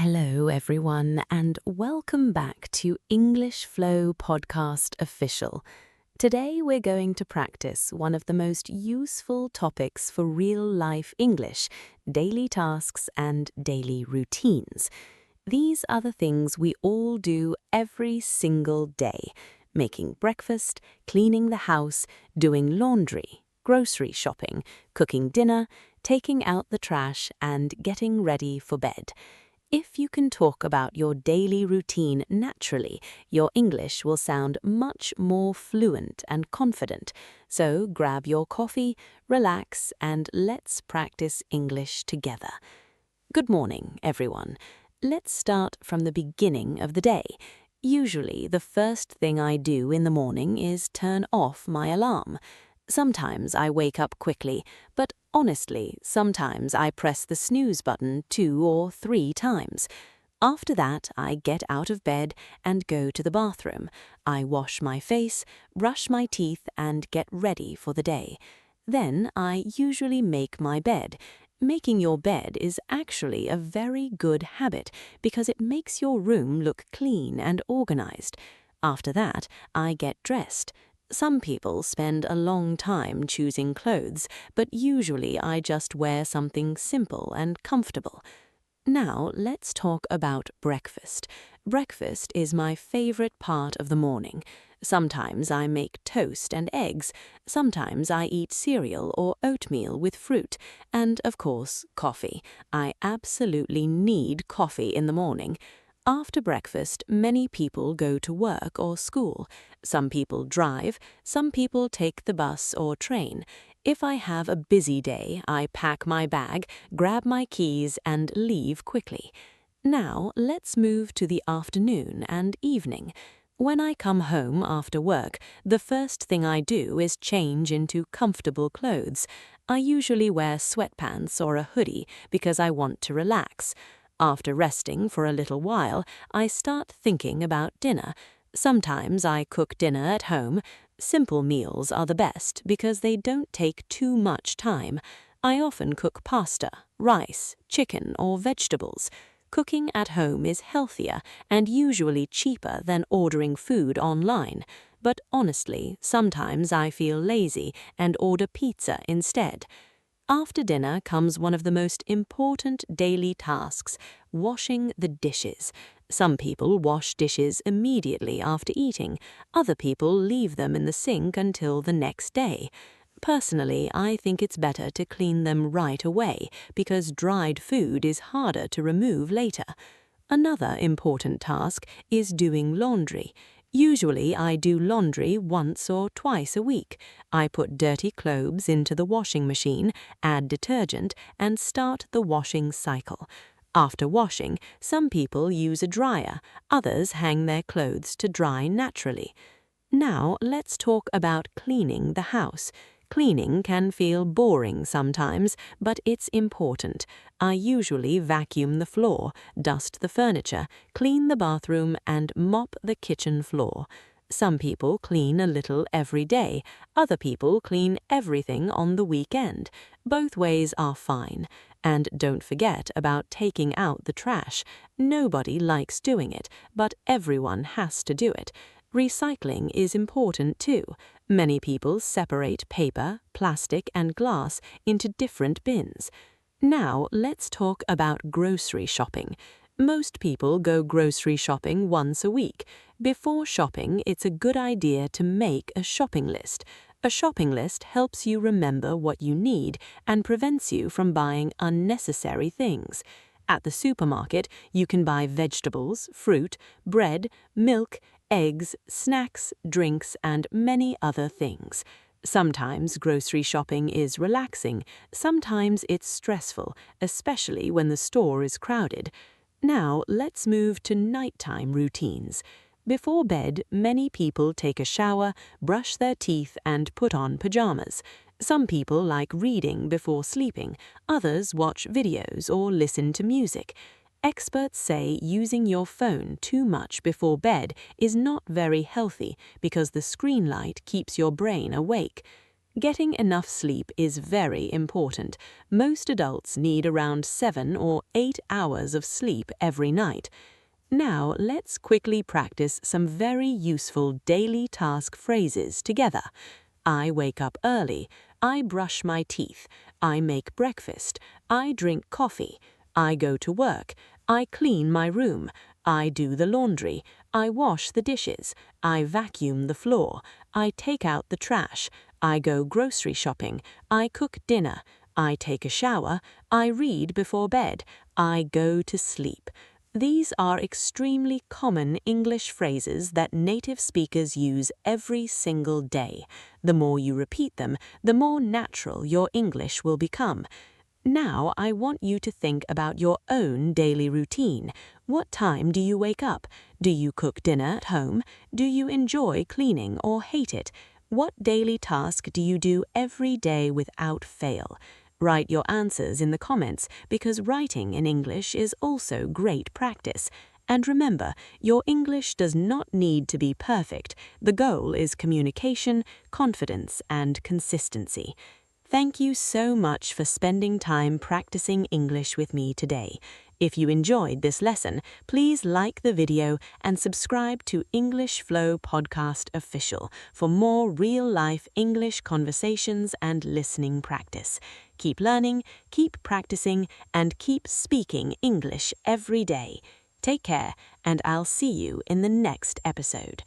Hello, everyone, and welcome back to English Flow Podcast Official. Today, we're going to practice one of the most useful topics for real-life English, daily tasks and daily routines. These are the things we all do every single day: making breakfast, cleaning the house, doing laundry, grocery shopping, cooking dinner, taking out the trash, and getting ready for bed. If you can talk about your daily routine naturally, your English will sound much more fluent and confident. So grab your coffee, relax, and let's practice English together. Good morning, everyone. Let's start from the beginning of the day. Usually, the first thing I do in the morning is turn off my alarm. Sometimes I wake up quickly, but honestly, sometimes I press the snooze button 2 or 3 times. After that, I get out of bed and go to the bathroom. I wash my face, brush my teeth, and get ready for the day. Then I usually make my bed. Making your bed is actually a very good habit because it makes your room look clean and organized. After that, I get dressed. Some people spend a long time choosing clothes, but usually I just wear something simple and comfortable. Now, let's talk about breakfast. Breakfast is my favorite part of the morning. Sometimes I make toast and eggs, sometimes I eat cereal or oatmeal with fruit, and, of course, coffee. I absolutely need coffee in the morning. After breakfast, many people go to work or school. Some people drive, some people take the bus or train. If I have a busy day, I pack my bag, grab my keys, and leave quickly. Now, let's move to the afternoon and evening. When I come home after work, the first thing I do is change into comfortable clothes. I usually wear sweatpants or a hoodie because I want to relax. After resting for a little while, I start thinking about dinner. Sometimes I cook dinner at home. Simple meals are the best because they don't take too much time. I often cook pasta, rice, chicken, or vegetables. Cooking at home is healthier and usually cheaper than ordering food online. But honestly, sometimes I feel lazy and order pizza instead. After dinner comes one of the most important daily tasks: washing the dishes. Some people wash dishes immediately after eating. Other people leave them in the sink until the next day. Personally, I think it's better to clean them right away because dried food is harder to remove later. Another important task is doing laundry. Usually I do laundry once or twice a week. I put dirty clothes into the washing machine, add detergent, and start the washing cycle. After washing, some people use a dryer, others hang their clothes to dry naturally. Now let's talk about cleaning the house. Cleaning can feel boring sometimes, but it's important. I usually vacuum the floor, dust the furniture, clean the bathroom, and mop the kitchen floor. Some people clean a little every day. Other people clean everything on the weekend. Both ways are fine. And don't forget about taking out the trash. Nobody likes doing it, but everyone has to do it. Recycling is important too. Many people separate paper, plastic, and glass into different bins. Now, let's talk about grocery shopping. Most people go grocery shopping once a week. Before shopping, it's a good idea to make a shopping list. A shopping list helps you remember what you need and prevents you from buying unnecessary things. At the supermarket, you can buy vegetables, fruit, bread, milk, eggs, snacks, drinks, and many other things. Sometimes grocery shopping is relaxing, sometimes it's stressful, especially when the store is crowded. Now let's move to nighttime routines. Before bed, many people take a shower, brush their teeth, and put on pajamas. Some people like reading before sleeping, others watch videos or listen to music. Experts say using your phone too much before bed is not very healthy because the screen light keeps your brain awake. Getting enough sleep is very important. Most adults need around 7 or 8 hours of sleep every night. Now, let's quickly practice some very useful daily task phrases together. I wake up early. I brush my teeth. I make breakfast. I drink coffee. I go to work. I clean my room. I do the laundry. I wash the dishes. I vacuum the floor. I take out the trash. I go grocery shopping. I cook dinner. I take a shower. I read before bed. I go to sleep. These are extremely common English phrases that native speakers use every single day. The more you repeat them, the more natural your English will become. Now I want you to think about your own daily routine. What time do you wake up? Do you cook dinner at home? Do you enjoy cleaning or hate it? What daily task do you do every day without fail? Write your answers in the comments because writing in English is also great practice. And remember, your English does not need to be perfect. The goal is communication, confidence, and consistency. Thank you so much for spending time practicing English with me today. If you enjoyed this lesson, please like the video and subscribe to English Flow Podcast Official for more real-life English conversations and listening practice. Keep learning, keep practicing, and keep speaking English every day. Take care, and I'll see you in the next episode.